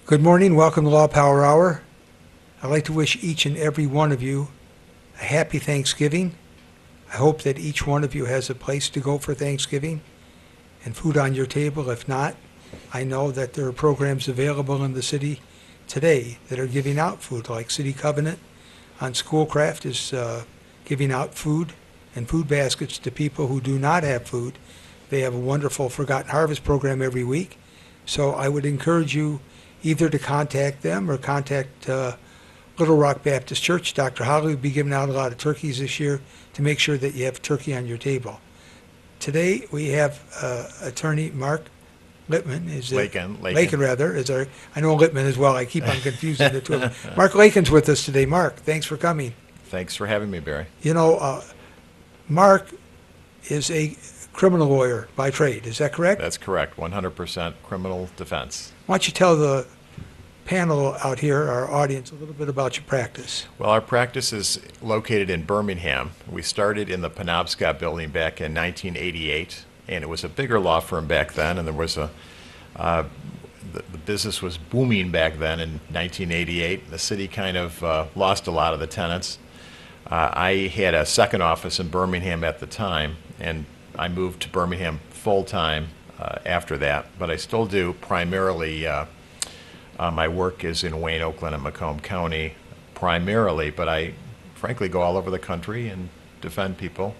Good morning. Welcome to Law Power Hour. I'd like to wish each and every one of you a happy Thanksgiving. I hope that each one of you has a place to go for Thanksgiving and food on your table. If not, I know that there are programs available in the city today that are giving out food, like City Covenant on Schoolcraft is giving out food and food baskets to people who do not have food. They have a wonderful Forgotten Harvest program every week. So I would encourage you either to contact them or contact Little Rock Baptist Church. Dr. Holly will be giving out a lot of turkeys this year to make sure that you have turkey on your table. Today we have attorney Mark Littman. Lakin rather. I know Littman as well. I keep on confusing the two of them. Mark Lakin's with us today. Mark, thanks for coming. Thanks for having me, Barry. You know, Mark is a criminal lawyer by trade. Is that correct? That's correct. 100% criminal defense. Why don't you tell the panel out here, our audience, a little bit about your practice? Well, our practice is located in Birmingham. We started in the Penobscot building back in 1988, and it was a bigger law firm back then, and there was the business was booming back then in 1988. The city kind of lost a lot of the tenants. I had a second office in Birmingham at the time, and I moved to Birmingham full-time after that, but I still do primarily, my work is in Wayne, Oakland, and Macomb County primarily, but I frankly go all over the country and defend people.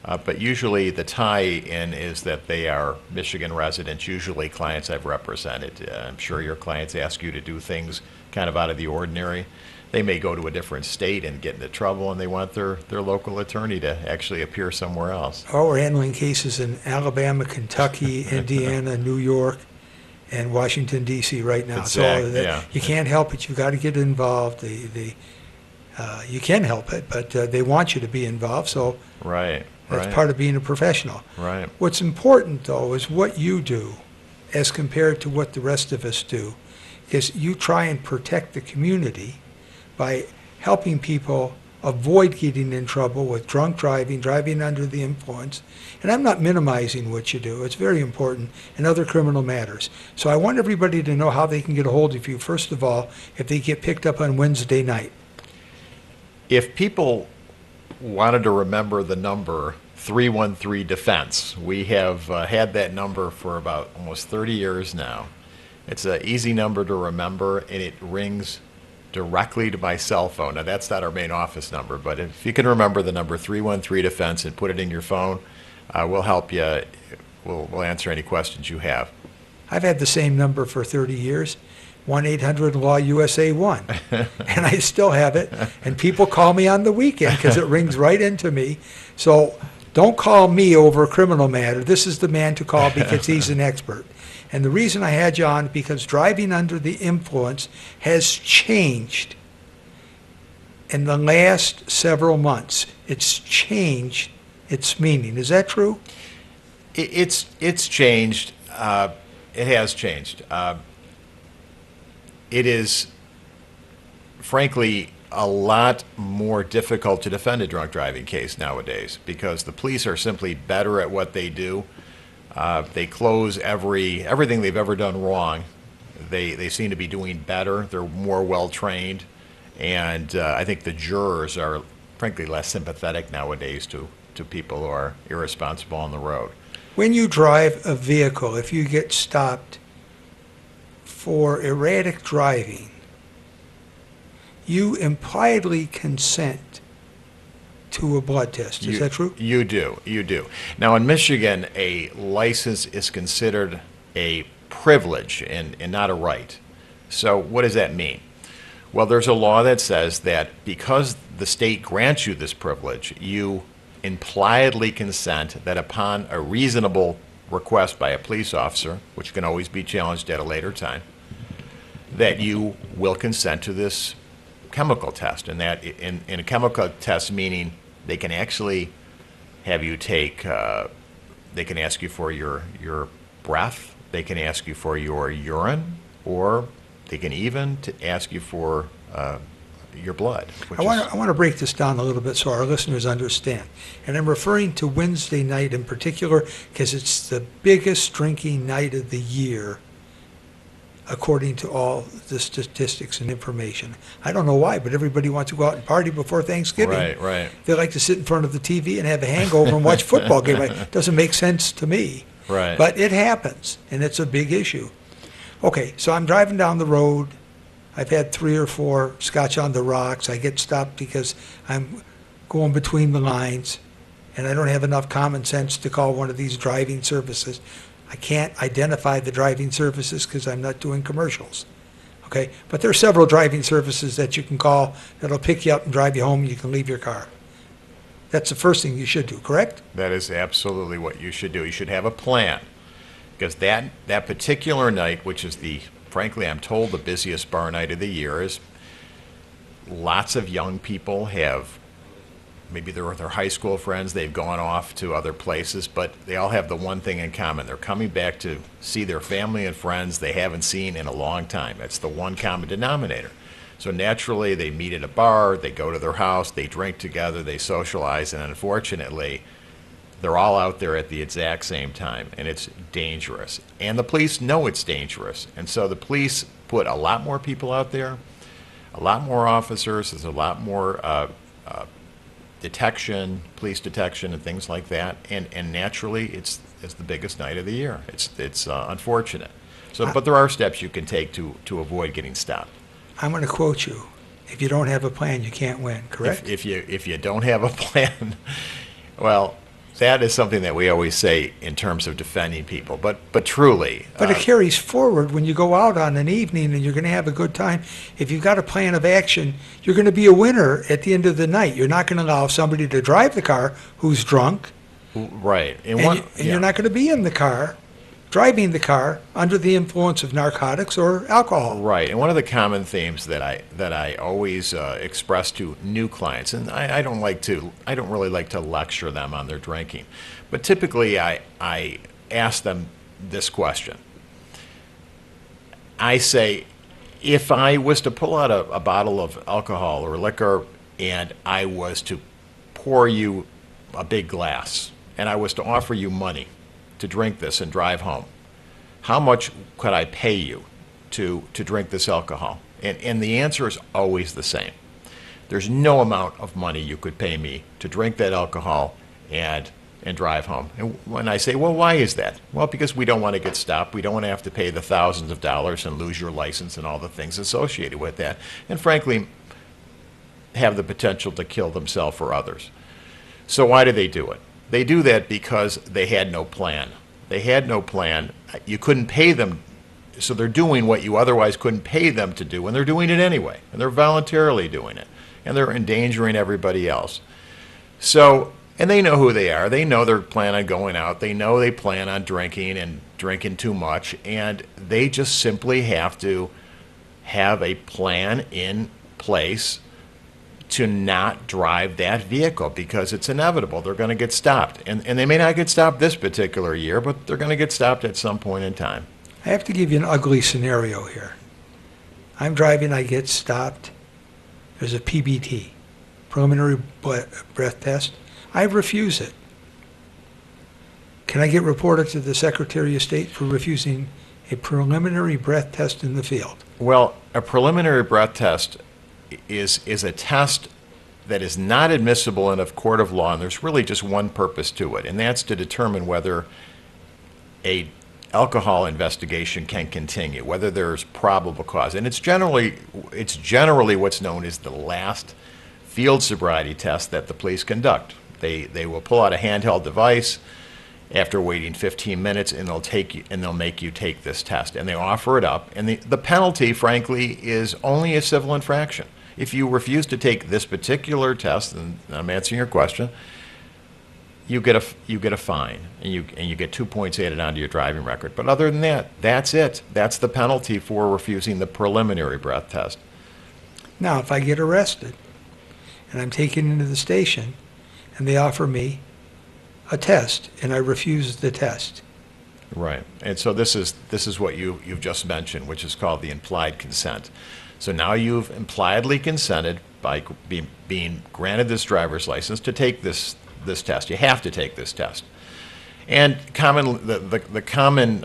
But usually the tie-in is that they are Michigan residents, usually clients I've represented. I'm sure your clients ask you to do things kind of out of the ordinary. They may go to a different state and get into trouble, and they want their local attorney to actually appear somewhere else. Oh, we're handling cases in Alabama, Kentucky, Indiana, New York, and Washington, D.C. right now. Exactly, So yeah. You can't help it. You've got to get involved. You can help it, but they want you to be involved, so Right. that's part of being a professional. Right. What's important, though, is what you do as compared to what the rest of us do, because you try and protect the community by helping people avoid getting in trouble with drunk driving, driving under the influence. And I'm not minimizing what you do. It's very important in other criminal matters. So I want everybody to know how they can get a hold of you, first of all, if they get picked up on Wednesday night. If people wanted to remember the number 313 Defense, we have had that number for about almost 30 years now. It's an easy number to remember, and it rings directly to my cell phone. Now, that's not our main office number, but if you can remember the number 313 Defense and put it in your phone, we'll help you. We'll answer any questions you have. I've had the same number for 30 years, 1-800-LAW-USA-1, and I still have it, and people call me on the weekend because it rings right into me. So don't call me over a criminal matter. This is the man to call because he's an expert. And the reason I had you on, because driving under the influence has changed in the last several months. It's changed its meaning. Is that true? It's changed. It has changed. It is, frankly, a lot more difficult to defend a drunk driving case nowadays because the police are simply better at what they do. They close everything they've ever done wrong. They seem to be doing better. They're more well trained, and I think the jurors are frankly less sympathetic nowadays to people who are irresponsible on the road. When you drive a vehicle, if you get stopped for erratic driving, you impliedly consent to a blood test. Is that true? You do. Now, in Michigan, a license is considered a privilege and not a right. So what does that mean? Well, there's a law that says that because the state grants you this privilege, you impliedly consent that upon a reasonable request by a police officer, which can always be challenged at a later time, that you will consent to this chemical test. And that in a chemical test, meaning they can actually have you take, they can ask you for your breath, they can ask you for your urine, or they can even ask you for your blood. I want to break this down a little bit so our listeners understand. And I'm referring to Wednesday night in particular because it's the biggest drinking night of the year according to all the statistics and information. I don't know why, but everybody wants to go out and party before Thanksgiving. Right, right, They like to sit in front of the TV and have a hangover and watch football game. It doesn't make sense to me. right. But it happens, and it's a big issue. Okay, so I'm driving down the road. I've had 3 or 4 Scotch on the rocks. I get stopped because I'm going between the lines, and I don't have enough common sense to call one of these driving services. I can't identify the driving services because I'm not doing commercials. Okay, but there are several driving services that you can call that'll pick you up and drive you home, and you can leave your car. That's the first thing you should do, correct? That is absolutely what you should do. You should have a plan, because that particular night, which is frankly, I'm told the busiest bar night of the year, is lots of young people have, maybe they're with their high school friends, they've gone off to other places, but they all have the one thing in common. They're coming back to see their family and friends they haven't seen in a long time. That's the one common denominator. So naturally, they meet at a bar, they go to their house, they drink together, they socialize, and unfortunately, they're all out there at the exact same time, and it's dangerous. And the police know it's dangerous. And so the police put a lot more people out there, a lot more officers, there's a lot more detection, police detection, and things like that. And naturally, it's the biggest night of the year. It's unfortunate. So, but there are steps you can take to avoid getting stopped. I'm going to quote you. If you don't have a plan, you can't win, correct? If you don't have a plan, well, that is something that we always say in terms of defending people. But truly, But it carries forward when you go out on an evening and you're going to have a good time. If you've got a plan of action, you're going to be a winner at the end of the night. You're not going to allow somebody to drive the car who's drunk, right? and you're not going to be in the car, driving the car under the influence of narcotics or alcohol. Right, and one of the common themes that I always express to new clients, and I don't really like to lecture them on their drinking, but typically I ask them this question. I say, if I was to pull out a bottle of alcohol or liquor and I was to pour you a big glass and I was to offer you money to drink this and drive home, how much could I pay you to drink this alcohol? And the answer is always the same. There's no amount of money you could pay me to drink that alcohol and drive home. And when I say, well, why is that? Well, because we don't want to get stopped. We don't want to have to pay the thousands of dollars and lose your license and all the things associated with that. And frankly, have the potential to kill themselves or others. So why do they do it? They do that because they had no plan. They had no plan. You couldn't pay them, so they're doing what you otherwise couldn't pay them to do, and they're doing it anyway, and they're voluntarily doing it, and they're endangering everybody else. So, and they know who they are. They know they're planning on going out. They know they plan on drinking and drinking too much, and they just simply have to have a plan in place to not drive that vehicle, because it's inevitable. They're going to get stopped. And they may not get stopped this particular year, but they're going to get stopped at some point in time. I have to give you an ugly scenario here. I'm driving, I get stopped. There's a PBT, preliminary breath test. I refuse it. Can I get reported to the Secretary of State for refusing a preliminary breath test in the field? Well, a preliminary breath test is a test that is not admissible in a court of law, and there's really just one purpose to it, and that's to determine whether a alcohol investigation can continue, whether there's probable cause. And it's generally what's known as the last field sobriety test that the police conduct. They will pull out a handheld device after waiting 15 minutes, and they'll make you take this test, and they offer it up. And the penalty, frankly, is only a civil infraction. If you refuse to take this particular test, and I'm answering your question, you get a fine, and you get 2 points added onto your driving record. But other than that, that's it. That's the penalty for refusing the preliminary breath test. Now, if I get arrested and I'm taken into the station and they offer me a test and I refuse the test. Right. And so this is what you've just mentioned, which is called the implied consent. So now you've impliedly consented by being granted this driver's license to take this test. You have to take this test. And the common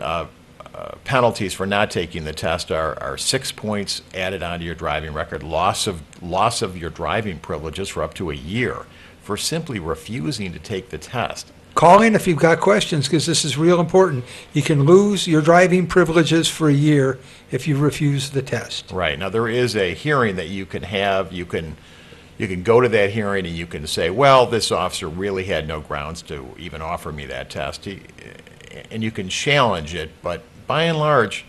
penalties for not taking the test are 6 points added onto your driving record, loss of your driving privileges for up to a year for simply refusing to take the test. Call in if you've got questions, because this is real important. You can lose your driving privileges for a year if you refuse the test. Right. Now, there is a hearing that you can have. You can go to that hearing and you can say, well, this officer really had no grounds to even offer me that test. And you can challenge it, but by and large,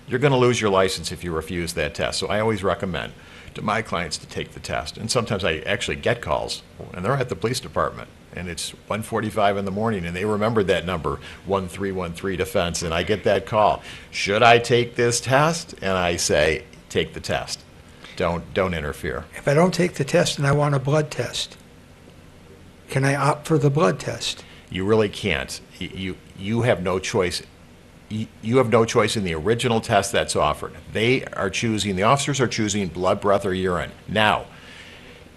you're going to lose your license if you refuse that test. So I always recommend to my clients to take the test. And sometimes I actually get calls, and they're at the police department, and it's 1:45 in the morning, and they remember that number, 1313 defense, and I get that call. Should I take this test? And I say, take the test. Don't interfere. If I don't take the test and I want a blood test, can I opt for the blood test? You really can't. You have no choice. You have no choice in the original test that's offered. The officers are choosing blood, breath, or urine. Now,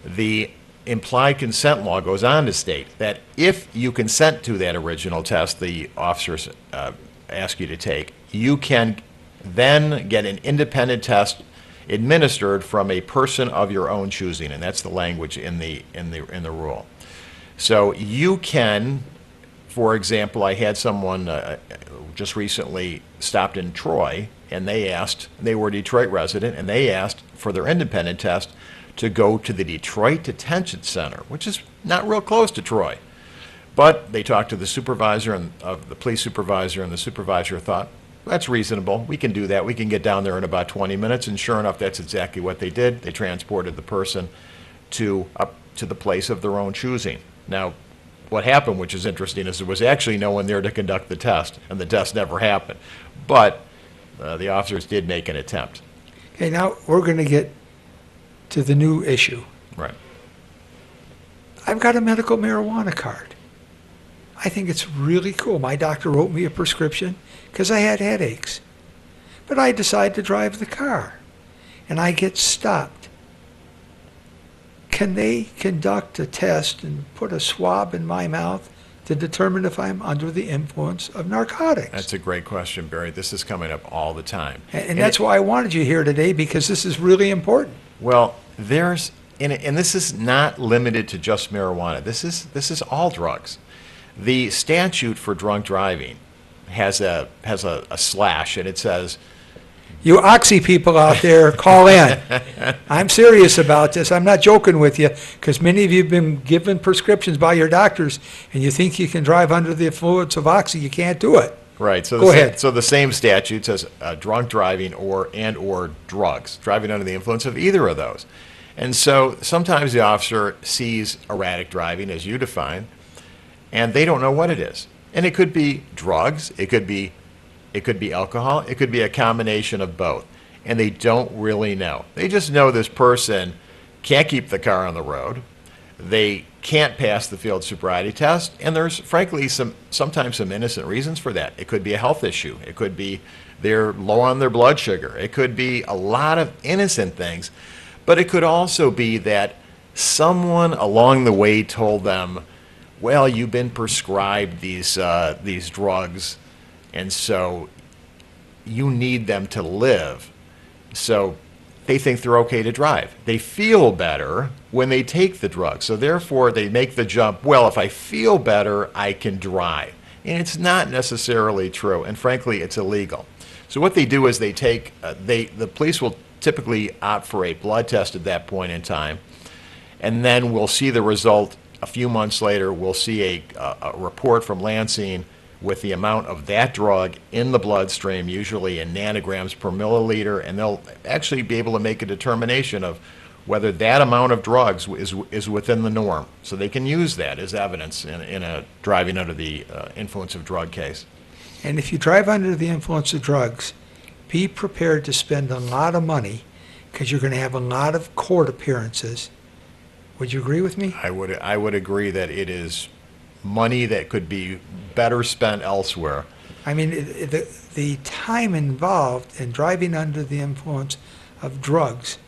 the implied consent law goes on to state that if you consent to that original test the officers ask you to take, you can then get an independent test administered from a person of your own choosing, and that's the language in the rule. So you can, for example, I had someone just recently stopped in Troy, and they were a Detroit resident, and they asked for their independent test to go to the Detroit Detention Center, which is not real close to Troy. But they talked to the supervisor and of the police supervisor, and the supervisor thought, that's reasonable. We can do that. We can get down there in about 20 minutes. And sure enough, that's exactly what they did. They transported the person up to the place of their own choosing. Now, what happened, which is interesting, is there was actually no one there to conduct the test, and the test never happened. But the officers did make an attempt. Okay, now we're going to get to the new issue. Right. I've got a medical marijuana card. I think it's really cool. My doctor wrote me a prescription because I had headaches. But I decide to drive the car, and I get stopped. Can they conduct a test and put a swab in my mouth to determine if I'm under the influence of narcotics? That's a great question, Barry. This is coming up all the time. And that's why I wanted you here today, because this is really important. Well, and this is not limited to just marijuana. This is all drugs. The statute for drunk driving has a slash, and it says, You Oxy people out there, call in. I'm serious about this. I'm not joking with you, because many of you have been given prescriptions by your doctors, and you think you can drive under the influence of Oxy. You can't do it. Right. So Go ahead. So the same statute says drunk driving or drugs, driving under the influence of either of those. And so sometimes the officer sees erratic driving, as you define, and they don't know what it is. And it could be drugs, it could be alcohol, it could be a combination of both. And they don't really know. They just know this person can't keep the car on the road. They can't pass the field sobriety test, and there's frankly sometimes some innocent reasons for that. It could be a health issue. It could be they're low on their blood sugar. It could be a lot of innocent things, but it could also be that someone along the way told them, well, you've been prescribed these drugs, and so you need them to live. So they think they're okay to drive. They feel better when they take the drug. So therefore, they make the jump, well, if I feel better, I can drive. And it's not necessarily true. And frankly, it's illegal. So what they do is the police will typically opt for a blood test at that point in time. And then we'll see the result a few months later. We'll see a report from Lansing with the amount of that drug in the bloodstream, usually in nanograms per milliliter, and they'll actually be able to make a determination of whether that amount of drugs is within the norm. So they can use that as evidence in a driving under the influence of drug case. And if you drive under the influence of drugs, be prepared to spend a lot of money, because you're going to have a lot of court appearances. Would you agree with me? I would agree that it is money that could be better spent elsewhere. I mean, the time involved in driving under the influence of drugs,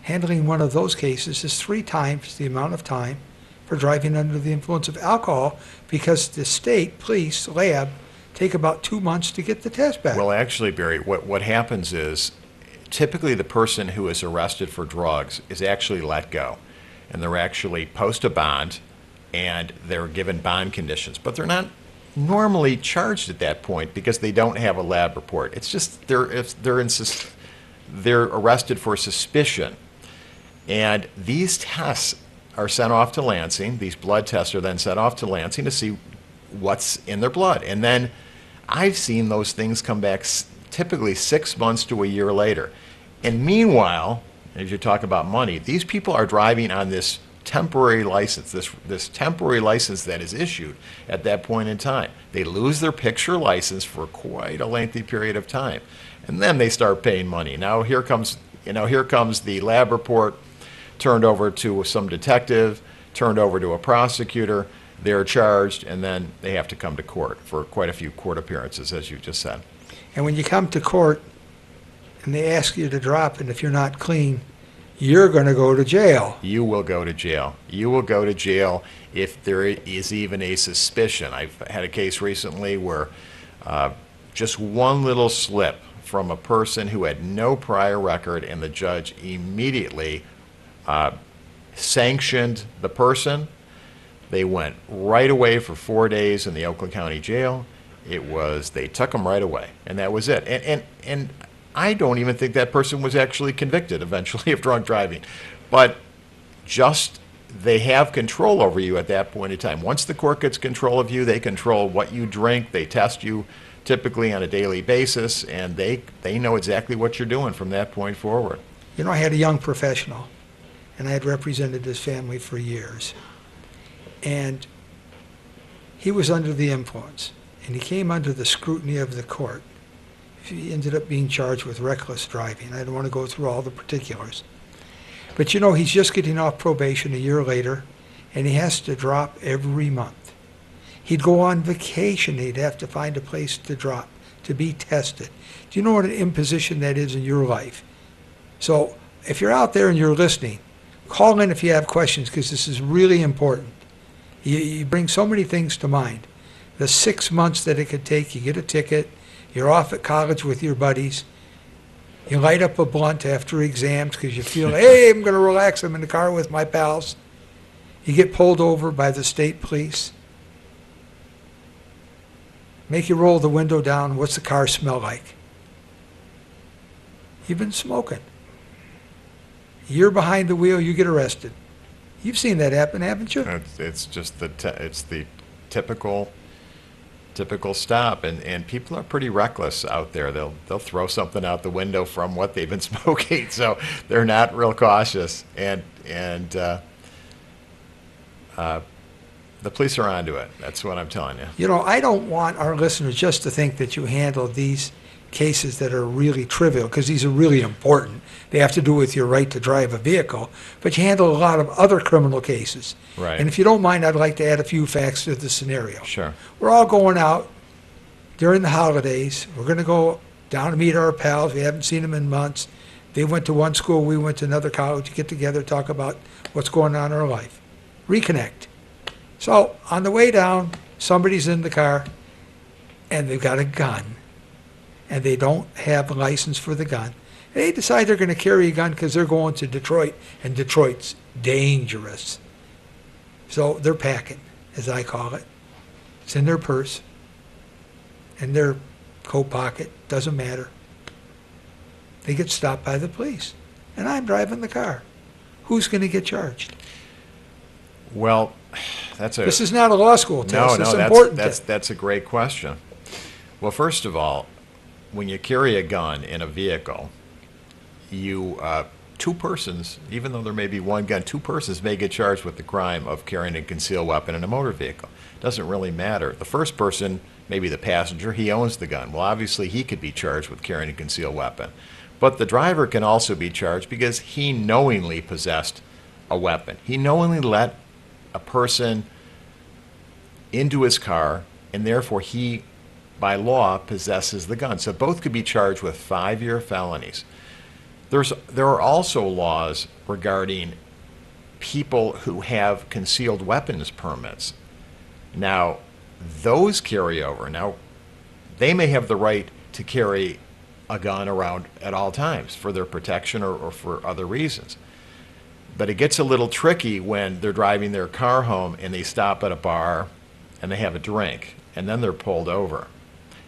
handling one of those cases is 3 times the amount of time for driving under the influence of alcohol, because the state police lab take about 2 months to get the test back. Well, actually, Barry, what happens is typically the person who is arrested for drugs is actually let go, and they're actually post a bond, and they're given bond conditions, but they're not normally charged at that point because they don't have a lab report. It's just they're arrested for suspicion, and these tests are sent off to Lansing. These blood tests are then sent off to Lansing to see what's in their blood, and then I've seen those things come back typically 6 months to a year later. And meanwhile, as you talk about money, these people are driving on this temporary license, this temporary license that is issued at that point in time. They lose their picture license for quite a lengthy period of time, and then they start paying money. Now here comes the lab report turned over to some detective, turned over to a prosecutor. They're charged, and then they have to come to court for quite a few court appearances, as you just said. And when you come to court and they ask you to drop, and if you're not clean, you're going to go to jail. You will go to jail. You will go to jail if there is even a suspicion. I've had a case recently where just one little slip from a person who had no prior record, and the judge immediately sanctioned the person. They went right away for 4 days in the Oakland County Jail. They took them right away, and that was it. And I don't even think that person was actually convicted eventually of drunk driving. But just they have control over you at that point in time. Once the court gets control of you, they control what you drink. They test you typically on a daily basis, and they know exactly what you're doing from that point forward. You know, I had a young professional, and I had represented his family for years. And he was under the influence, and he came under the scrutiny of the court. He ended up being charged with reckless driving. I don't want to go through all the particulars. But you know, he's just getting off probation a year later, and he has to drop every month. He'd go on vacation, he'd have to find a place to drop, to be tested. Do you know what an imposition that is in your life? So if you're out there and you're listening, call in if you have questions, because this is really important. You bring so many things to mind. The 6 months that it could take, you get a ticket, you're off at college with your buddies, you light up a blunt after exams because you feel, hey, I'm going to relax, I'm in the car with my pals. You get pulled over by the state police. Make you roll the window down, what's the car smell like? You've been smoking. You're behind the wheel, you get arrested. You've seen that happen, haven't you? It's just it's the typical stop, and people are pretty reckless out there. They'll throw something out the window from what they've been smoking, so they're not real cautious. And the police are onto it. That's what I'm telling you. You know, I don't want our listeners just to think that you handle these cases that are really trivial, because these are really important. They have to do with your right to drive a vehicle, but you handle a lot of other criminal cases. Right. And if you don't mind, I'd like to add a few facts to the scenario. Sure. We're all going out during the holidays. We're going to go down to meet our pals. We haven't seen them in months. They went to one school, we went to another college. Get together, talk about what's going on in our life. Reconnect. So on the way down, somebody's in the car, and they've got a gun, and they don't have a license for the gun. They decide they're going to carry a gun because they're going to Detroit, and Detroit's dangerous. So they're packing, as I call it. It's in their purse, in their coat pocket, doesn't matter. They get stopped by the police, and I'm driving the car. Who's going to get charged? Well, This is not a law school test. No, It's important. that's a great question. Well, first of all, when you carry a gun in a vehicle, two persons, even though there may be one gun, two persons may get charged with the crime of carrying a concealed weapon in a motor vehicle. Doesn't really matter. The first person, maybe the passenger, he owns the gun. Well, obviously he could be charged with carrying a concealed weapon. But the driver can also be charged because he knowingly possessed a weapon. He knowingly let a person into his car, and therefore he, by law, possesses the gun. So both could be charged with 5-year felonies. There are also laws regarding people who have concealed weapons permits. Now, those carry over. Now, they may have the right to carry a gun around at all times for their protection or for other reasons. But it gets a little tricky when they're driving their car home and they stop at a bar and they have a drink and then they're pulled over.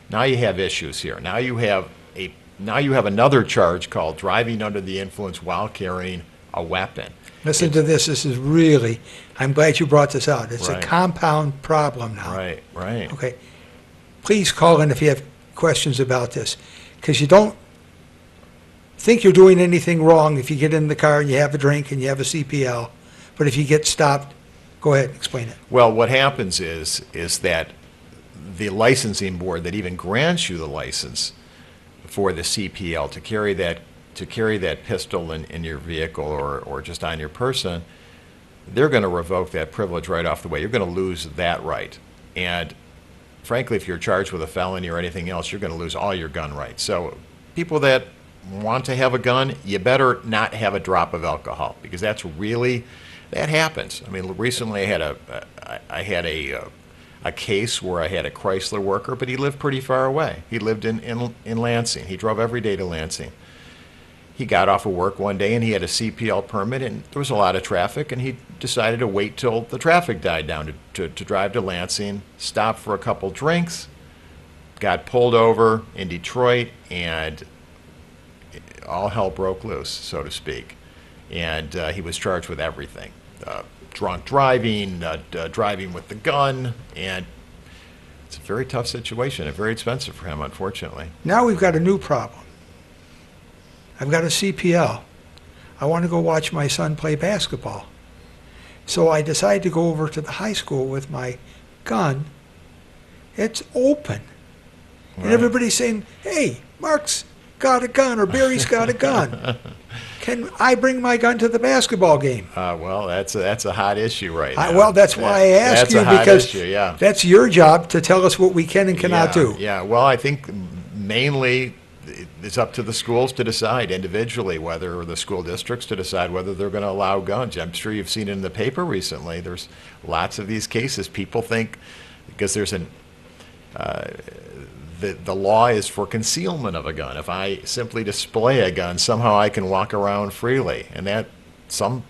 Now you have issues here. Now you have another charge called driving under the influence while carrying a weapon. Listen to this. This is really, I'm glad you brought this out. It's a Right. compound problem now. Right, right. Okay. Please call in if you have questions about this, because you don't think you're doing anything wrong if you get in the car and you have a drink and you have a CPL. But if you get stopped, go ahead, explain it. Well, what happens is that the licensing board that even grants you the license for the CPL to carry that pistol in your vehicle or just on your person, they're going to revoke that privilege right off the way. You're going to lose that right. And frankly, if you're charged with a felony or anything else, you're going to lose all your gun rights. So people that want to have a gun, you better not have a drop of alcohol, because that happens. I mean, recently I had a case where I had a Chrysler worker, but he lived pretty far away. He lived in Lansing. He drove every day to Lansing. He got off of work one day and he had a CPL permit, and there was a lot of traffic, and he decided to wait till the traffic died down to drive to Lansing, stop for a couple drinks, got pulled over in Detroit, and all hell broke loose, so to speak. And he was charged with everything. Drunk driving, driving with the gun, and it's a very tough situation and very expensive for him, unfortunately. Now we've got a new problem. I've got a CPL. I want to go watch my son play basketball. So I decide to go over to the high school with my gun. It's open. And Right. everybody's saying, hey, Mark's got a gun or Barry's got a gun. Can I bring my gun to the basketball game? Well, that's a hot issue right now. Well, that's why I ask That's you, a hot because issue, yeah. that's your job to tell us what we can and cannot do. Yeah, well, I think mainly it's up to the schools to decide individually, or the school districts to decide whether they're going to allow guns. I'm sure you've seen it in the paper recently. There's lots of these cases. People think because there's the law is for concealment of a gun. If I simply display a gun, somehow I can walk around freely, and that some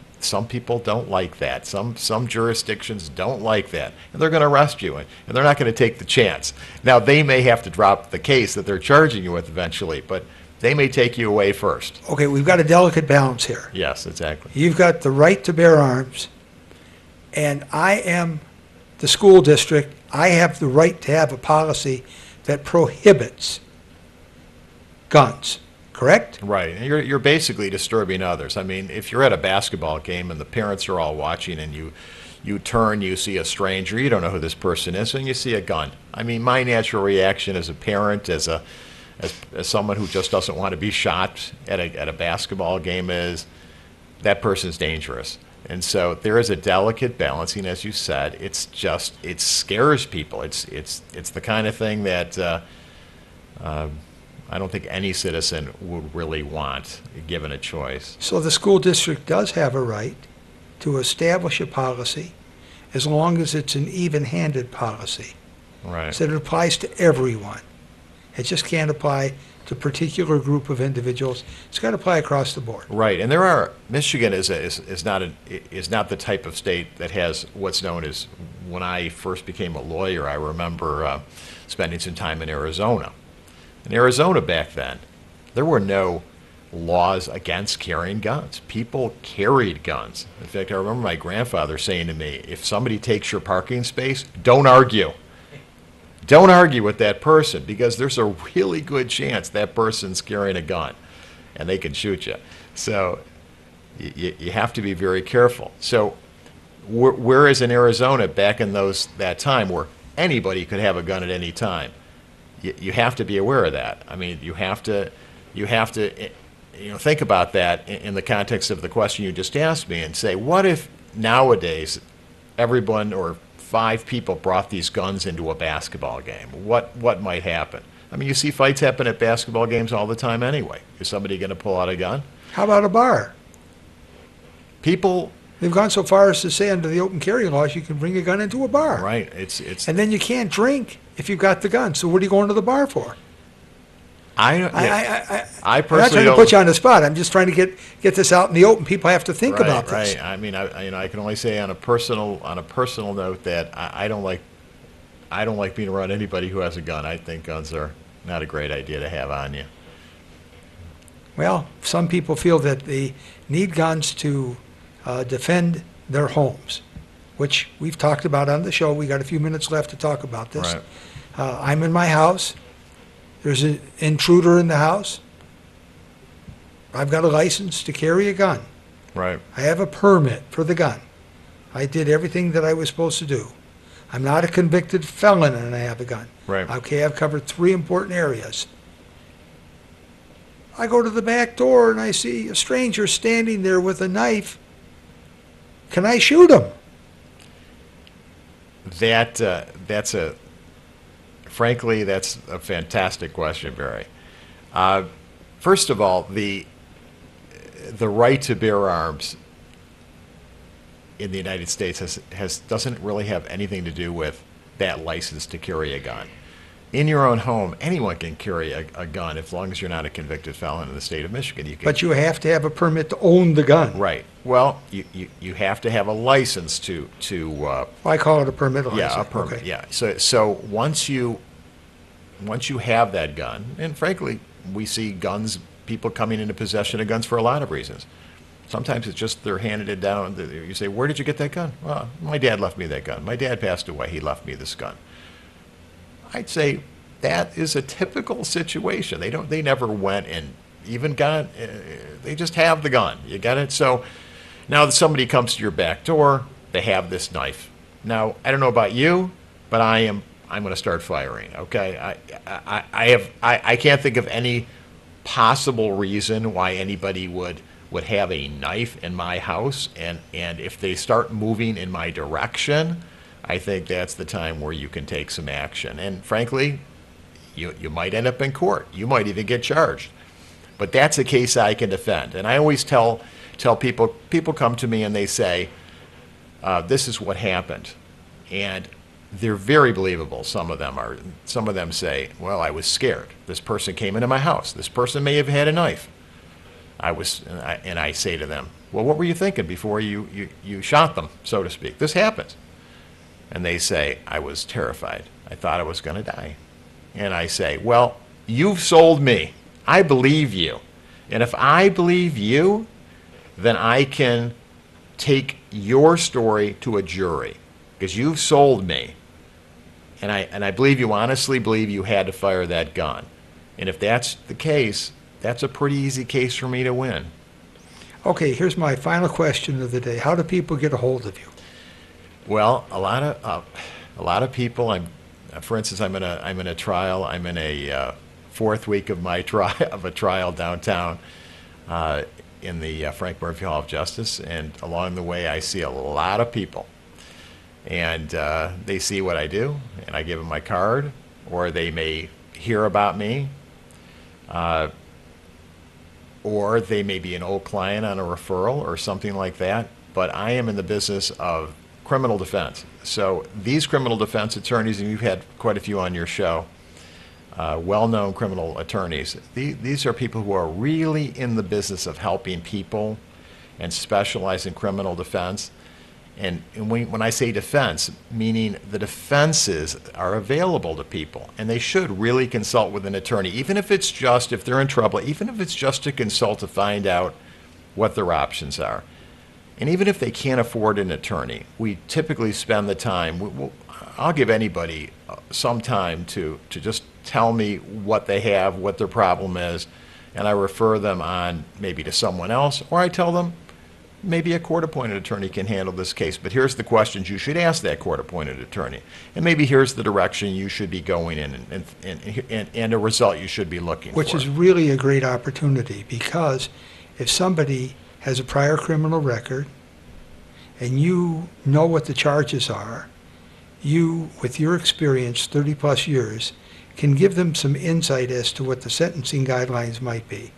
people don't like that. Some jurisdictions don't like that, and they're going to arrest you, and they're not going to take the chance. Now, they may have to drop the case that they're charging you with eventually, but they may take you away first. Okay, we've got a delicate balance here. Yes, exactly. You've got the right to bear arms, and I am the school district. I have the right to have a policy that prohibits guns, correct? Right. And you're basically disturbing others. I mean, if you're at a basketball game and the parents are all watching and you turn, you see a stranger, you don't know who this person is, and you see a gun. I mean, my natural reaction as a parent, as someone who just doesn't want to be shot at a basketball game is that person's dangerous. And so there is a delicate balancing, as you said. It scares people. It's the kind of thing that I don't think any citizen would really want, given a choice. So the school district does have a right to establish a policy as long as it's an even-handed policy. Right. So it applies to everyone. It just can't apply to a particular group of individuals. It's got to apply across the board. Right, and Michigan is not the type of state that has what's known as, when I first became a lawyer, I remember spending some time in Arizona. In Arizona back then, there were no laws against carrying guns. People carried guns. In fact, I remember my grandfather saying to me, if somebody takes your parking space, don't argue. Don't argue with that person, because there's a really good chance that person's carrying a gun and they can shoot you. So you have to be very careful. So whereas in Arizona back in that time where anybody could have a gun at any time, you have to be aware of that. I mean, you have to think about that in the context of the question you just asked me and say, what if nowadays everyone or 5 people brought these guns into a basketball game? What might happen? I mean, you see fights happen at basketball games all the time anyway. Is somebody going to pull out a gun? How about a bar? People They've gone so far as to say under the open carry laws, you can bring a gun into a bar. Right. It's. And then you can't drink if you've got the gun. So what are you going to the bar for? I I personally I'm not trying to put you on the spot. I'm just trying to get this out in the open. People have to think about this. Right. I mean, I can only say on a personal note that I don't like being around anybody who has a gun. I think guns are not a great idea to have on you. Well, some people feel that they need guns to defend their homes, which we've talked about on the show. We got a few minutes left to talk about this. Right. I'm in my house. There's an intruder in the house. I've got a license to carry a gun. Right. I have a permit for the gun. I did everything that I was supposed to do. I'm not a convicted felon and I have a gun. Right. Okay, I've covered 3 important areas. I go to the back door and I see a stranger standing there with a knife. Can I shoot him? Frankly, that's a fantastic question, Barry. First of all, the right to bear arms in the United States doesn't really have anything to do with that license to carry a gun. In your own home, anyone can carry a gun as long as you're not a convicted felon in the state of Michigan. You can, But you have to have a permit to own the gun. right. Well, you have to have a license to I call it a permit. yeah, a permit. Okay. Yeah. So once you have that gun, and frankly, we see people coming into possession of guns for a lot of reasons. Sometimes it's just they're handed it down. You say, "Where did you get that gun?" Well, my dad left me that gun. My dad passed away. He left me this gun. I'd say that is a typical situation. They never went and even got. They just have the gun. You got it. So now that somebody comes to your back door, they have this knife. Now I don't know about you, but I'm going to start firing. Okay. I can't think of any possible reason why anybody would have a knife in my house, and if they start moving in my direction, I think that's the time where you can take some action. And frankly, you might end up in court. You might even get charged. But that's a case I can defend. And I always tell people come to me and they say, this is what happened. And they're very believable. Some of them say, well, I was scared. This person came into my house. This person may have had a knife. And I say to them, well, what were you thinking before you shot them, so to speak? This happens. And they say, I was terrified. I thought I was going to die. And I say, well, you've sold me. I believe you. And if I believe you, then I can take your story to a jury because you've sold me. And I believe you honestly believe you had to fire that gun. And if that's the case, that's a pretty easy case for me to win. Okay, here's my final question of the day. How do people get a hold of you? Well, a lot of people. For instance, I'm in a trial. I'm in a 4th week of my trial downtown in the Frank Murphy Hall of Justice, and along the way, I see a lot of people, and they see what I do, and I give them my card, or they may hear about me, or they may be an old client on a referral or something like that. But I am in the business of criminal defense. So these criminal defense attorneys, and you've had quite a few on your show, well-known criminal attorneys, these are people who are really in the business of helping people and specialize in criminal defense. And when I say defense, meaning the defenses are available to people, and they should really consult with an attorney, even if they're in trouble, even if it's just to consult to find out what their options are. And even if they can't afford an attorney, we typically spend the time. I'll give anybody some time to just tell me what they have, what their problem is, and I refer them on maybe to someone else, or I tell them maybe a court-appointed attorney can handle this case. But here's the questions you should ask that court-appointed attorney, and maybe here's the direction you should be going in, and a result you should be looking for. Which is really a great opportunity, because if somebody has a prior criminal record and you know what the charges are, you, with your experience, 30-plus years, can give them some insight as to what the sentencing guidelines might be.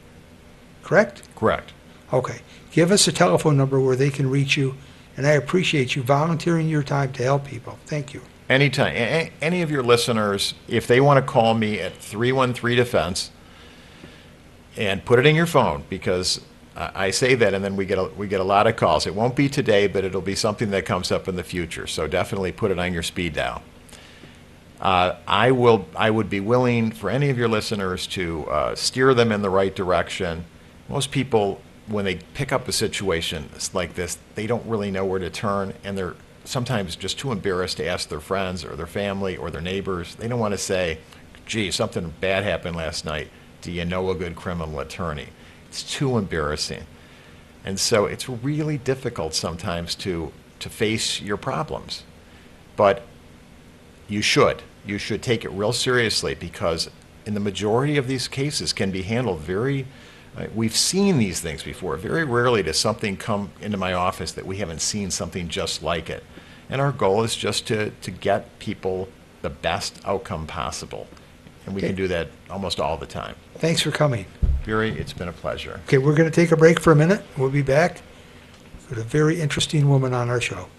Correct? Correct. Okay. Give us a telephone number where they can reach you, and I appreciate you volunteering your time to help people. Thank you. Anytime. Any of your listeners, if they want to call me at 313 Defense and put it in your phone, because I say that and then we get a lot of calls. It won't be today, but it'll be something that comes up in the future. So definitely put it on your speed dial. I would be willing for any of your listeners to steer them in the right direction. Most people, when they pick up a situation like this, they don't really know where to turn, and they're sometimes just too embarrassed to ask their friends or their family or their neighbors. They don't want to say, gee, something bad happened last night. Do you know a good criminal attorney? It's too embarrassing. And so it's really difficult sometimes to face your problems. But you should. You should take it real seriously, because in the majority of these cases can be handled we've seen these things before. Very rarely does something come into my office that we haven't seen something just like it. And our goal is just to get people the best outcome possible. And we can do that almost all the time. Thanks for coming. Fury, it's been a pleasure. Okay, we're going to take a break for a minute. We'll be back with a very interesting woman on our show.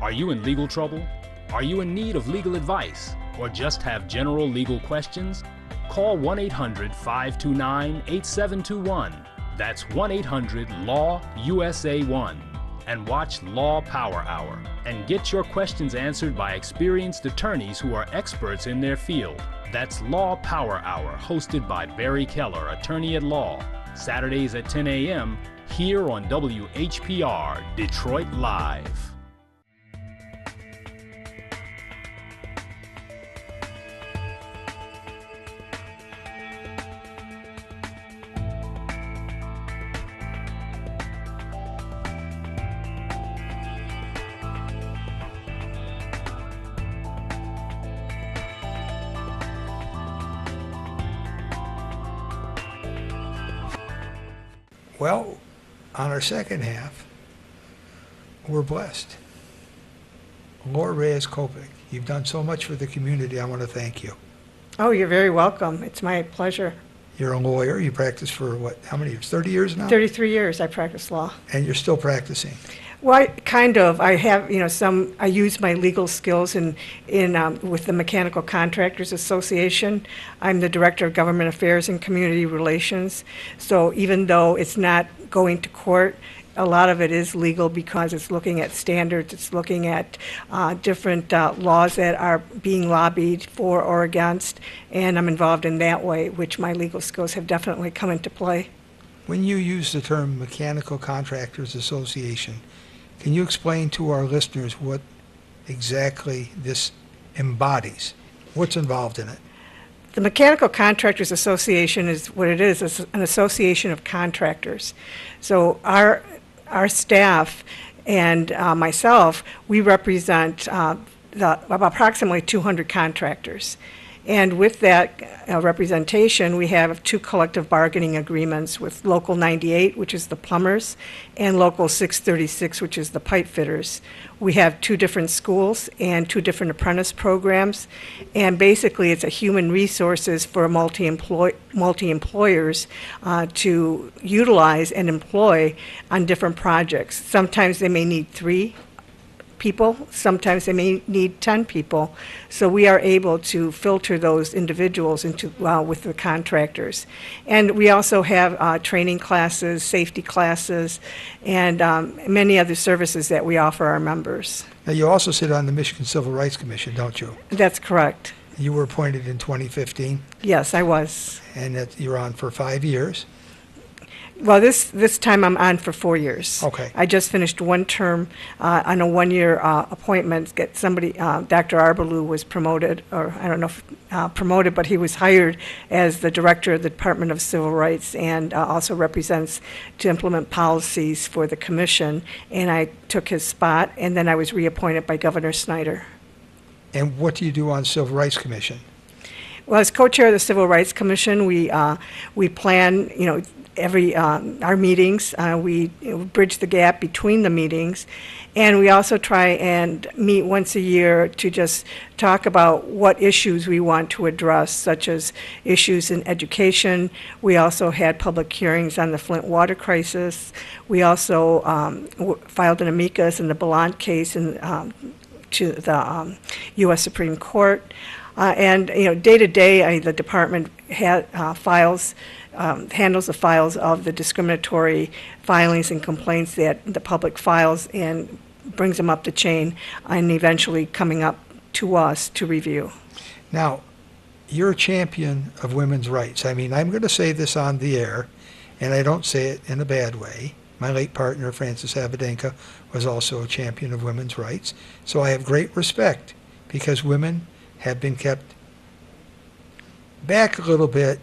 Are you in legal trouble? Are you in need of legal advice? Or just have general legal questions? Call 1-800-529-8721. That's 1-800-LAW-USA1. And watch Law Power Hour and get your questions answered by experienced attorneys who are experts in their field. That's Law Power Hour, hosted by Barry Keller, attorney at law. Saturdays at 10 a.m. here on WHPR, Detroit Live. Well, on our second half, we're blessed. Laura Reyes-Kopik, you've done so much for the community. I want to thank you. Oh, you're very welcome. It's my pleasure. You're a lawyer. You practiced for what, how many years? 30 years now? 33 years I practice law. And you're still practicing. Well, kind of. I have, I use my legal skills with the Mechanical Contractors Association. I'm the Director of Government Affairs and Community Relations. So even though it's not going to court, a lot of it is legal because it's looking at standards, it's looking at different laws that are being lobbied for or against, and I'm involved in that way, which my legal skills have definitely come into play. When you use the term Mechanical Contractors Association, can you explain to our listeners what exactly this embodies? What's involved in it? The Mechanical Contractors Association is what it is. It's an association of contractors. So our staff and myself, we represent approximately 200 contractors. And with that representation, we have 2 collective bargaining agreements with Local 98, which is the plumbers, and Local 636, which is the pipe fitters. We have 2 different schools and 2 different apprentice programs, and basically it's a human resources for multi-employers to utilize and employ on different projects. Sometimes they may need 3 people, sometimes they may need 10 people. So we are able to filter those individuals into with the contractors. And we also have training classes, safety classes, and many other services that we offer our members. Now, you also sit on the Michigan Civil Rights Commission, don't you? That's correct. You were appointed in 2015. Yes, I was. And that you're on for 5 years. Well, this time I'm on for 4 years. Okay. I just finished one term on a one-year appointment. Dr. Arbalou was promoted, or I don't know if promoted, but he was hired as the director of the Department of Civil Rights and also represents to implement policies for the commission. And I took his spot, and then I was reappointed by Governor Snyder. And what do you do on Civil Rights Commission? Well, as co-chair of the Civil Rights Commission, we plan, our meetings. We bridge the gap between the meetings. And we also try and meet once a year to just talk about what issues we want to address, such as issues in education. We also had public hearings on the Flint water crisis. We also filed an amicus in the Ballant case to the U.S. Supreme Court. And day to day, the department handles the files of the discriminatory filings and complaints that the public files and brings them up the chain and eventually coming up to us to review. Now, you're a champion of women's rights. I mean, I'm going to say this on the air, and I don't say it in a bad way. My late partner, Francis Abadenka, was also a champion of women's rights. So I have great respect because women have been kept back a little bit.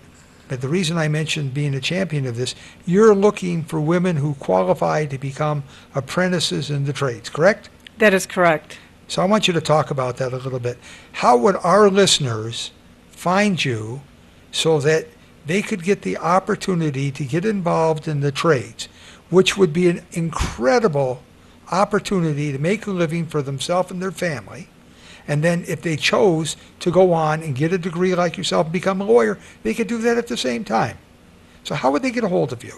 But the reason I mentioned being a champion of this, you're looking for women who qualify to become apprentices in the trades, correct? That is correct. So I want you to talk about that a little bit. How would our listeners find you so that they could get the opportunity to get involved in the trades, which would be an incredible opportunity to make a living for themselves and their family? And then if they chose to go on and get a degree like yourself and become a lawyer, they could do that at the same time. So how would they get a hold of you?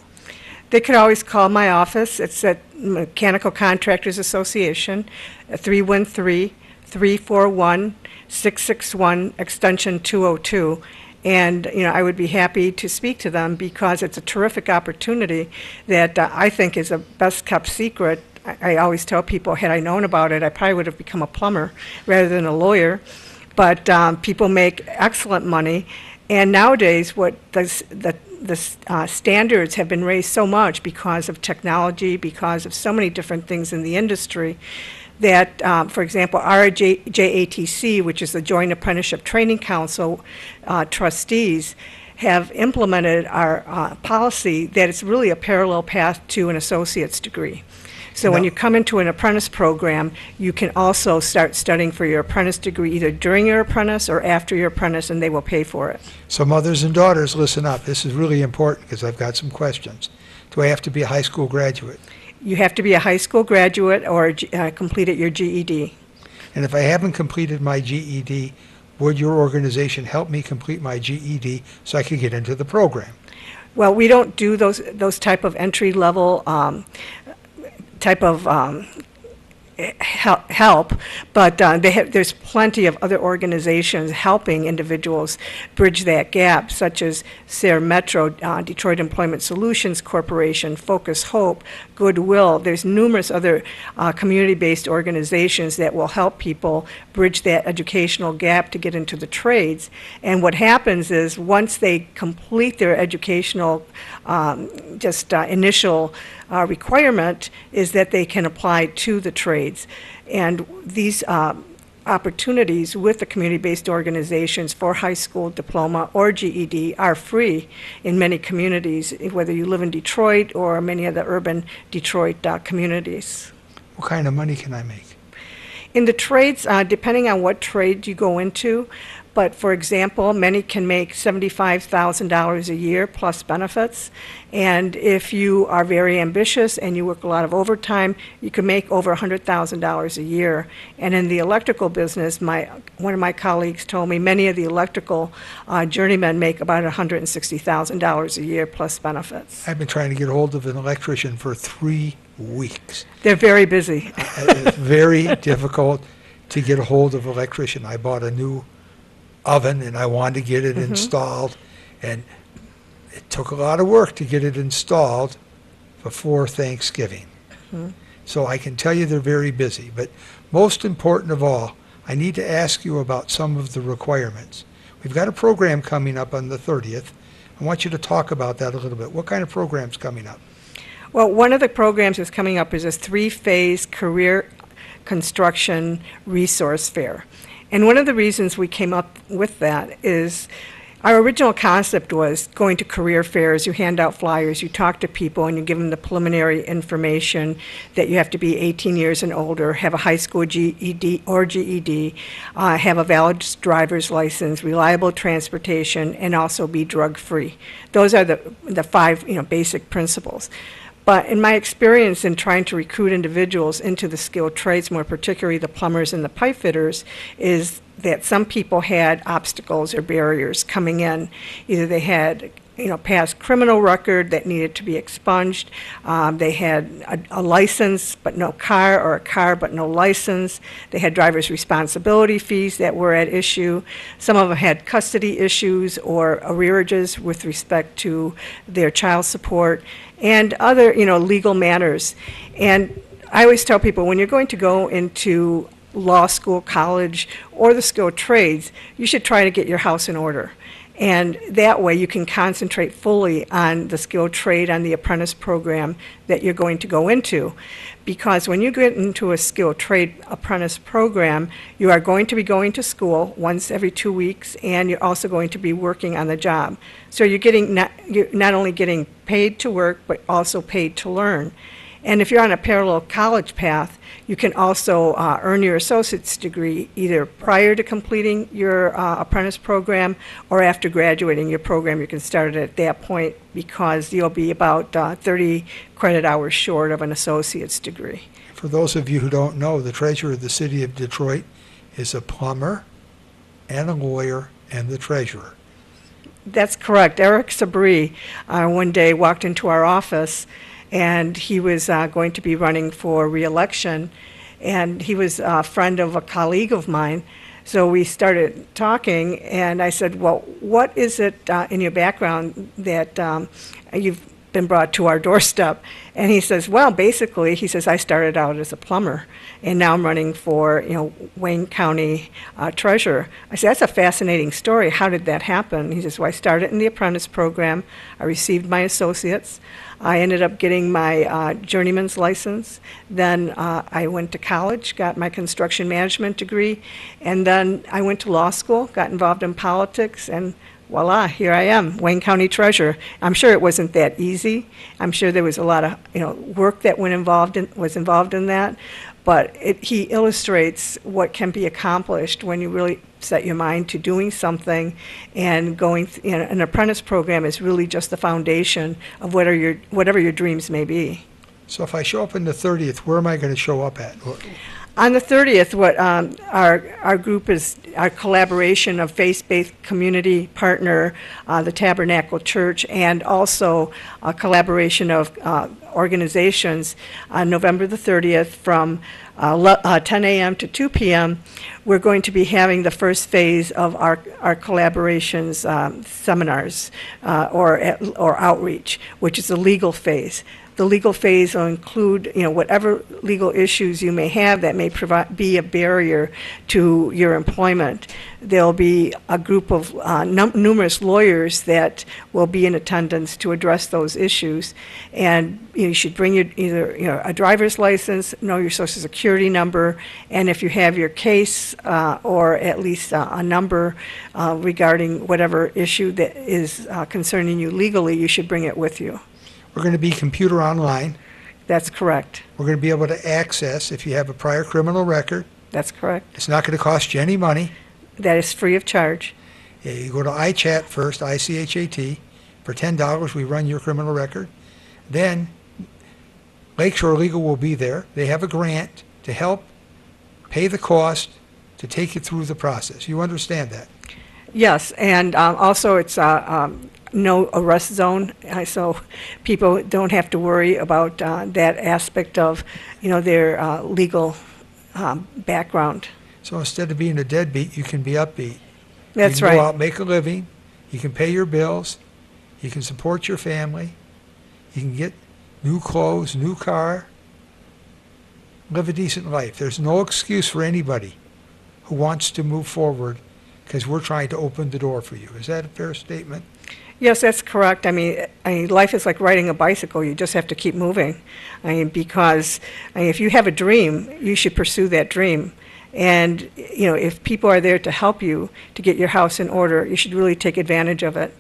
They could always call my office. It's at Mechanical Contractors Association, 313-341-661, extension 202. And, I would be happy to speak to them because it's a terrific opportunity that I think is a best-kept secret. I always tell people, had I known about it, I probably would have become a plumber rather than a lawyer. But people make excellent money. And nowadays, the standards have been raised so much because of technology, because of so many different things in the industry, that, for example, our JATC, which is the Joint Apprenticeship Training Council trustees, have implemented our policy that it's really a parallel path to an associate's degree. So when you come into an apprentice program, you can also start studying for your apprentice degree either during your apprentice or after your apprentice, and they will pay for it. So mothers and daughters, listen up. This is really important because I've got some questions. Do I have to be a high school graduate? You have to be a high school graduate or completed your GED. And if I haven't completed my GED, would your organization help me complete my GED so I could get into the program? Well, we don't do those type of entry-level help, but there's plenty of other organizations helping individuals bridge that gap, such as SARE Metro, Detroit Employment Solutions Corporation, Focus Hope, Goodwill. There's numerous other community-based organizations that will help people bridge that educational gap to get into the trades. And what happens is once they complete their educational initial requirement is that they can apply to the trades. And these opportunities with the community-based organizations for high school diploma or GED are free in many communities, whether you live in Detroit or many of the urban Detroit communities. What kind of money can I make? In the trades, depending on what trade you go into, but for example, many can make $75,000 a year plus benefits. And if you are very ambitious and you work a lot of overtime, you can make over $100,000 a year. And in the electrical business, one of my colleagues told me many of the electrical journeymen make about $160,000 a year plus benefits. I've been trying to get a hold of an electrician for 3 weeks. They're very busy. It's very difficult to get a hold of an electrician. I bought a new oven and I wanted to get it installed, and it took a lot of work to get it installed before Thanksgiving. So I can tell you they're very busy. But most important of all, I need to ask you about some of the requirements. We've got a program coming up on the 30th. I want you to talk about that a little bit. What kind of program's coming up? Well, one of the programs that's coming up is a 3-phase career construction resource fair. And one of the reasons we came up with that is Our original concept was going to career fairs, you hand out flyers, you talk to people, and you give them the preliminary information that you have to be 18 years and older, have a high school GED or GED, have a valid driver's license, reliable transportation, and also be drug-free. Those are the five, basic principles. But in my experience in trying to recruit individuals into the skilled trades, more particularly the plumbers and the pipe fitters, is that some people had obstacles or barriers coming in. Either they had past criminal record that needed to be expunged. They had a license but no car, or a car but no license. They had driver's responsibility fees that were at issue. Some of them had custody issues or arrearages with respect to their child support and other, legal matters. And I always tell people, when you're going to go into law school, college, or the skilled trades, you should try to get your house in order. And that way you can concentrate fully on the skilled trade, on the apprentice program that you're going to go into. Because when you get into a skilled trade apprentice program, you are going to be going to school once every 2 weeks, and you're also going to be working on the job. So you're not only getting paid to work, but also paid to learn. And if you're on a parallel college path, you can also earn your associate's degree either prior to completing your apprentice program or after graduating your program. You can start it at that point because you'll be about 30 credit hours short of an associate's degree. For those of you who don't know, the treasurer of the city of Detroit is a plumber and a lawyer and the treasurer. That's correct. Eric Sabri one day walked into our office, and he was going to be running for re-election, and he was a friend of a colleague of mine. So we started talking, and I said, well, what is it in your background that you've been brought to our doorstep? And he says, well, basically, he says, I started out as a plumber, and now I'm running for, Wayne County treasurer. I said, that's a fascinating story. How did that happen? He says, well, I started in the apprentice program. I received my associates. I ended up getting my journeyman's license. Then I went to college, got my construction management degree, and then I went to law school, got involved in politics, and voila, here I am, Wayne County treasurer. I'm sure it wasn't that easy. I'm sure there was a lot of work that was involved in that. But he illustrates what can be accomplished when you really set your mind to doing something, and going. An apprentice program is really just the foundation of whatever your dreams may be. So if I show up on the 30th, where am I going to show up at? On the 30th, what our group is, our collaboration of faith-based community partner, the Tabernacle Church, and also a collaboration of organizations on November the 30th from 10 a.m. to 2 p.m. We're going to be having the first phase of our collaborations seminars or outreach, which is the legal phase. The legal phase will include, whatever legal issues you may have that may be a barrier to your employment. There'll be a group of numerous lawyers that will be in attendance to address those issues. And you should bring either a driver's license, know your social security number, and if you have your case or at least a number regarding whatever issue that is concerning you legally, you should bring it with you. We're going to be computer online. That's correct. We're going to be able to access if you have a prior criminal record. That's correct. It's not going to cost you any money. That is free of charge. Yeah, you go to iChat first, ICHAT. For $10, we run your criminal record. Then Lakeshore Legal will be there. They have a grant to help pay the cost to take you through the process. You understand that? Yes, and also it's no arrest zone, so people don't have to worry about that aspect of, their legal background. So instead of being a deadbeat, you can be upbeat. That's You can right. go out, make a living. You can pay your bills. You can support your family. You can get new clothes, new car. Live a decent life. There's no excuse for anybody who wants to move forward because we're trying to open the door for you. Is that a fair statement? Yes, that's correct. I mean, life is like riding a bicycle. You just have to keep moving. Because if you have a dream, you should pursue that dream. And, if people are there to help you to get your house in order, you should really take advantage of it.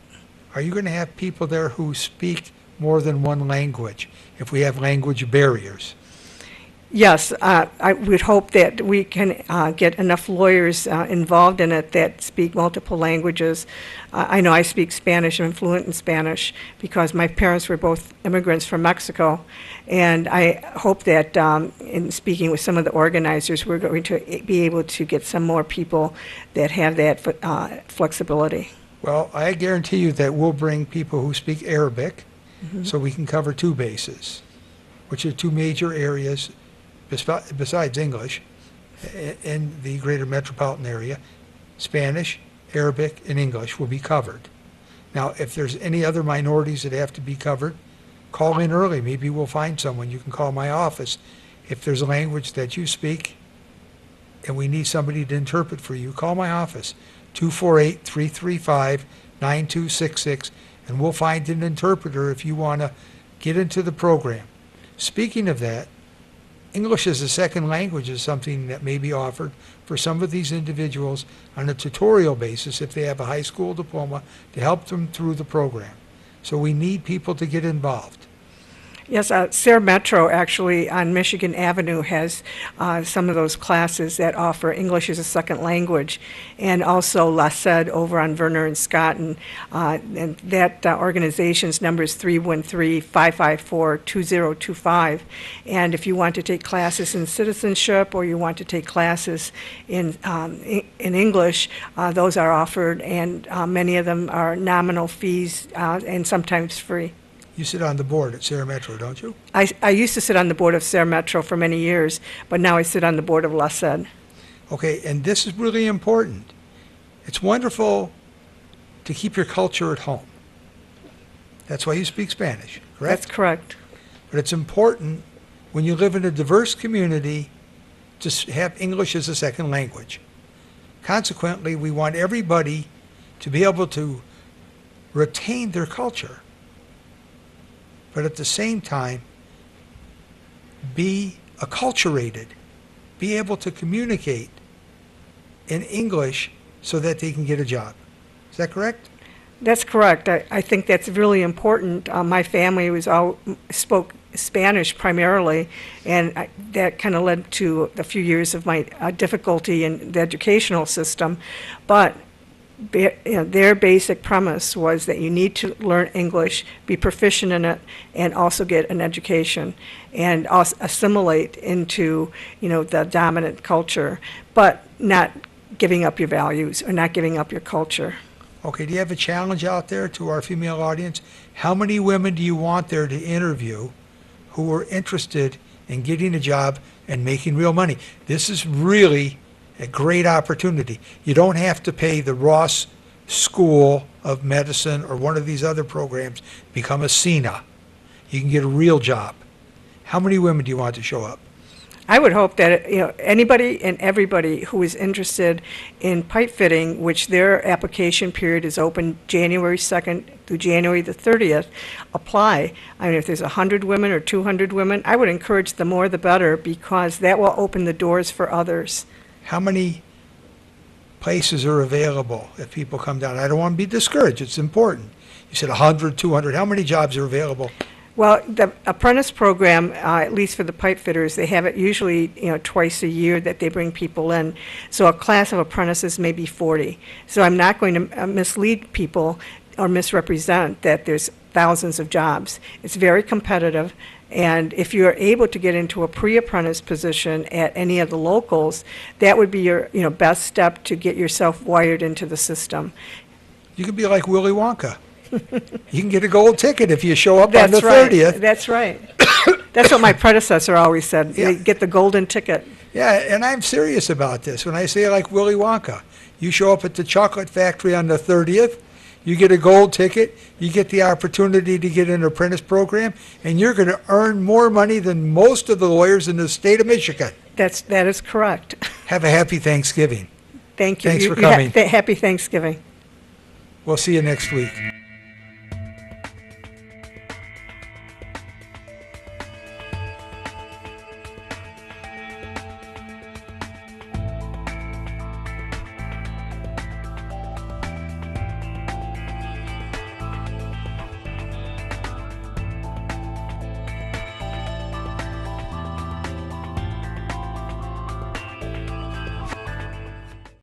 Are you going to have people there who speak more than one language, if we have language barriers? Yes, I would hope that we can get enough lawyers involved in it that speak multiple languages. I know I speak Spanish. I'm fluent in Spanish because my parents were both immigrants from Mexico. And I hope that in speaking with some of the organizers, we're going to be able to get some more people that have that flexibility. Well, I guarantee you that we'll bring people who speak Arabic, so we can cover two bases, which are two major areas besides English in the greater metropolitan area. Spanish, Arabic, and English will be covered. Now, if there's any other minorities that have to be covered, call in early. Maybe we'll find someone. You can call my office. If there's a language that you speak and we need somebody to interpret for you, call my office, 248-335-9266, and we'll find an interpreter if you want to get into the program. Speaking of that, English as a second language is something that may be offered for some of these individuals on a tutorial basis if they have a high school diploma to help them through the program. So we need people to get involved. Yes, Sayre Metro actually on Michigan Avenue has some of those classes that offer English as a second language, and also LaSed over on Verner and Scott, and that organization's number is 313-554-2025. And if you want to take classes in citizenship or you want to take classes in English, those are offered, and many of them are nominal fees and sometimes free. You sit on the board at Sayre Metro, don't you? I used to sit on the board of Sayre Metro for many years, but now I sit on the board of LaSed. Okay, and this is really important. It's wonderful to keep your culture at home. That's why you speak Spanish, correct? That's correct. But it's important when you live in a diverse community to have English as a second language. Consequently, we want everybody to be able to retain their culture, but at the same time, be acculturated, be able to communicate in English so that they can get a job. Is that correct? That's correct. I think that's really important. My family spoke Spanish primarily, and that kind of led to a few years of my difficulty in the educational system. But their basic premise was that you need to learn English, be proficient in it, and also get an education and also assimilate into, the dominant culture, but not giving up your values or not giving up your culture. Okay, do you have a challenge out there to our female audience? How many women do you want there to interview who are interested in getting a job and making real money? This is really a great opportunity. You don't have to pay the Ross School of Medicine or one of these other programs to become a CNA. You can get a real job. How many women do you want to show up? I would hope that anybody and everybody who is interested in pipe fitting, which their application period is open January 2nd through January the 30th, apply. I mean, if there's 100 women or 200 women, I would encourage the more the better, because that will open the doors for others. How many places are available if people come down? I don't want to be discouraged. It's important. You said 100, 200. How many jobs are available? Well, the apprentice program, at least for the pipe fitters, they have it usually, twice a year that they bring people in. So a class of apprentices may be 40. So I'm not going to mislead people or misrepresent that there's thousands of jobs. It's very competitive. And if you're able to get into a pre-apprentice position at any of the locals, that would be your best step to get yourself wired into the system. You could be like Willy Wonka. You can get a gold ticket if you show up on That's the right. 30th. That's right. That's what my predecessor always said. Yeah. You get the golden ticket. Yeah, and I'm serious about this. When I say like Willy Wonka, you show up at the chocolate factory on the 30th, you get a gold ticket, you get the opportunity to get an apprentice program, and you're going to earn more money than most of the lawyers in the state of Michigan. That is correct. Have a happy Thanksgiving. Thank you. Thanks for coming. Happy Thanksgiving. We'll see you next week.